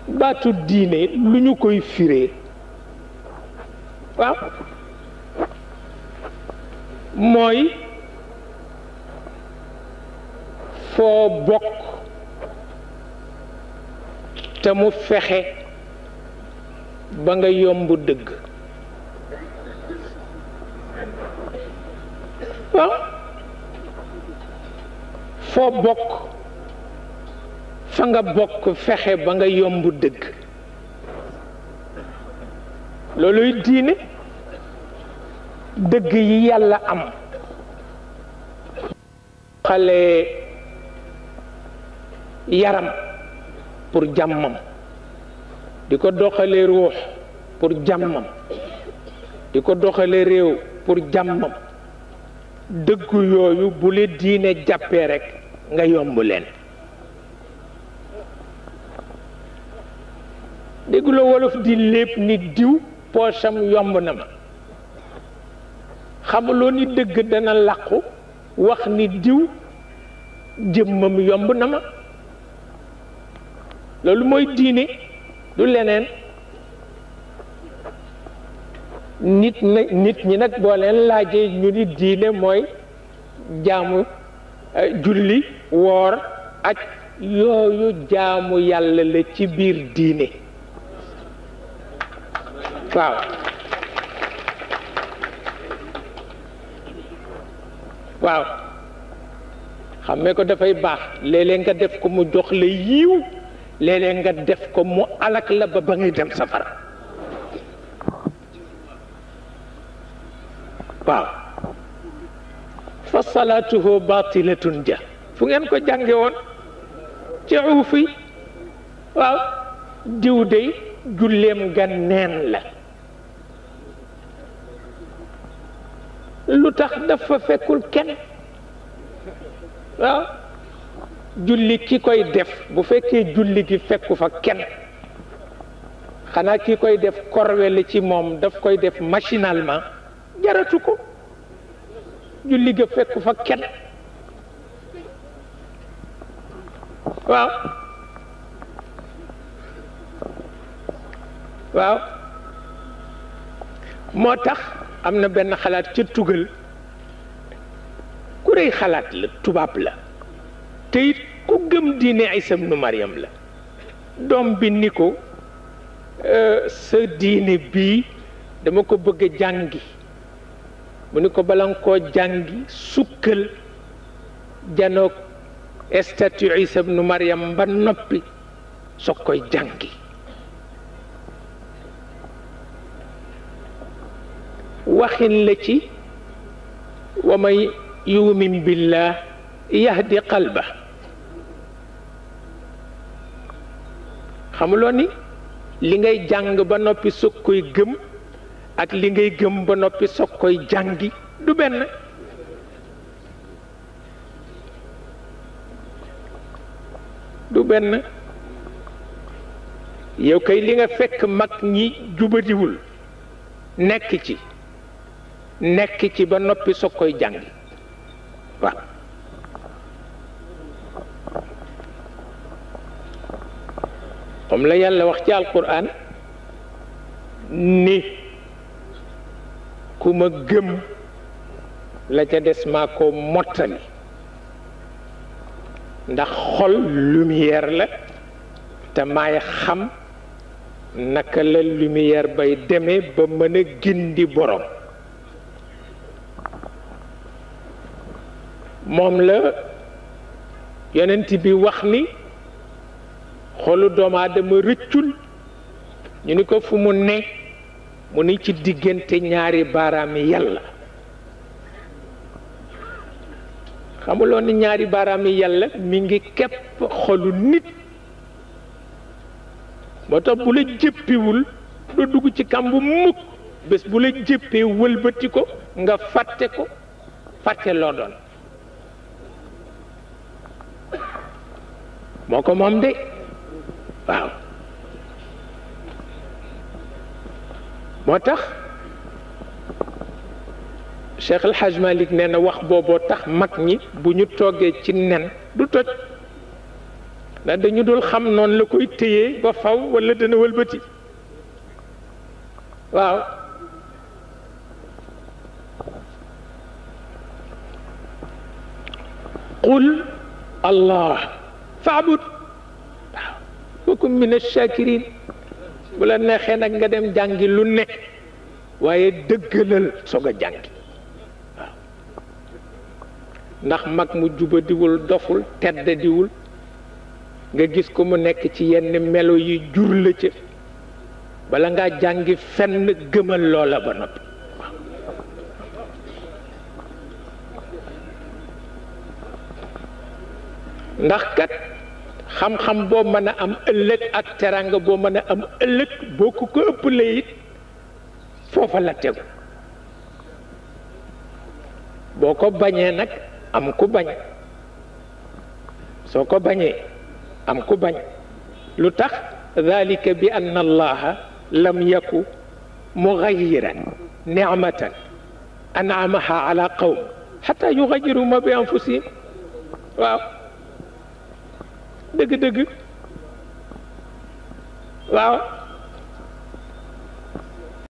baatu diine lu ñu koy firee waaw mooy foo bokk te mu fexe ba nga yomb dëgg waaw foo bokk fa nga bokk fexe ba nga yomb dëgg looluy diine dëgg yi yàlla am xale yaram pour jàmmam di ko doxale ruux pour jàmmam di ko doxale réew pour jàmmam dëggu yooyu bu la diine jàppee rekk nga yomb leen dégguloo wolof di lépp ni diw poosam yomb na ma xamuloo ni dëgg dana làqu wax ni diw jëmmam yomb na ma loolu mooy diine du leneen nit ñi nag boo leen laajee ñu ni diine mooy jaamu julli woor aj yooyu jaamu yàlla la ci biir diine waaw waaw xamee ko dafay baax léeg-léeg nga def ko mu jox la yiw léeg-léeg nga def ko mu alak la ba ngay dem safara waaw fa salaatuhu batilatun ja fu ngeen ko jànge woon ci uufi waaw diw dey julleem nga neen la lu tax dafa fekkul kenn waaw julli ki koy def bu fekkee julli gi fekku fa kenn xanaa ki koy def korwe la ci moom daf koy def machinalement jaratu ko julli ga fekku fa kenn waaw waaw moo tax am na benn xalaat ca tugal ku rëy xalaat la tubaab la te it ku gëm diine Isa ibnu Maryam la doom bi ni ko sa diine bii dama ko bëgg a jàngi mu ni ko bala nga koo jàngi sukkal janoog statue Isa ibnu Maryam ba noppi soog koy jàngi waxin la ci wa may yumin billah yahdi qalba xamuloo ni li ngay jàng ba noppi soog koy gëm ak li ngay gëm ba noppi soog koy jàngi du benn du benn yow kay li nga fekk mag ñi jubadiwul nekk ci ba noppi soog koy jàngi waaw moom la yàlla wax ci alquran ni ku ma gëm la ca des maa ko mottali ndax xol lumière la te maay xam naka la lumière bay demee ba mën a gindi borom moom la yonent bi wax ni xolu doomu aadama rëccul ñu ni ko fu mu ne mu ni ci diggante ñaari baaraami yàlla xamuloo ni ñaari baaraami yàlla mi ngi képp xolu nit moo tax bu la jëppiwul doo dugg ci kàmbu mukk bés bu la jëppee wëlbati ko nga fàtte ko fàtte loo doon moo ko moom de waaw moo tax Cheikh El Hadj Malick nee na wax booboo tax mag ñi bu ñu toggee ci nen du toj ndax dañu dul xam noonu la koy téye ba faw wala dana wëlbati waaw qul allah faabud waaw wakum min ash-shakirin bu la neexee nag nga dem jàngi lu ne waaye dëggalal soog a jàngi waaw ndax mag mu jubadiwul doful teddadiwul nga gis ko mu nekk ci yenn melo yi jur la ca bala ngaa jàngi fenn gëmal loola ba noppi ndax kat xam-xam boo mën a am ëllëg ak teranga boo mën a am ëllëg boo ko ko ëppalee it foofa la tegu boo ko bañee nag am ku bañ soo ko bañee am ku bañ lu tax dalika bi anna allaha lam yaku mughayyiran ni'matan an'amaha ala qawm hatta yughayyiru ma bi anfusihim waaw dëgg-dëgg waaw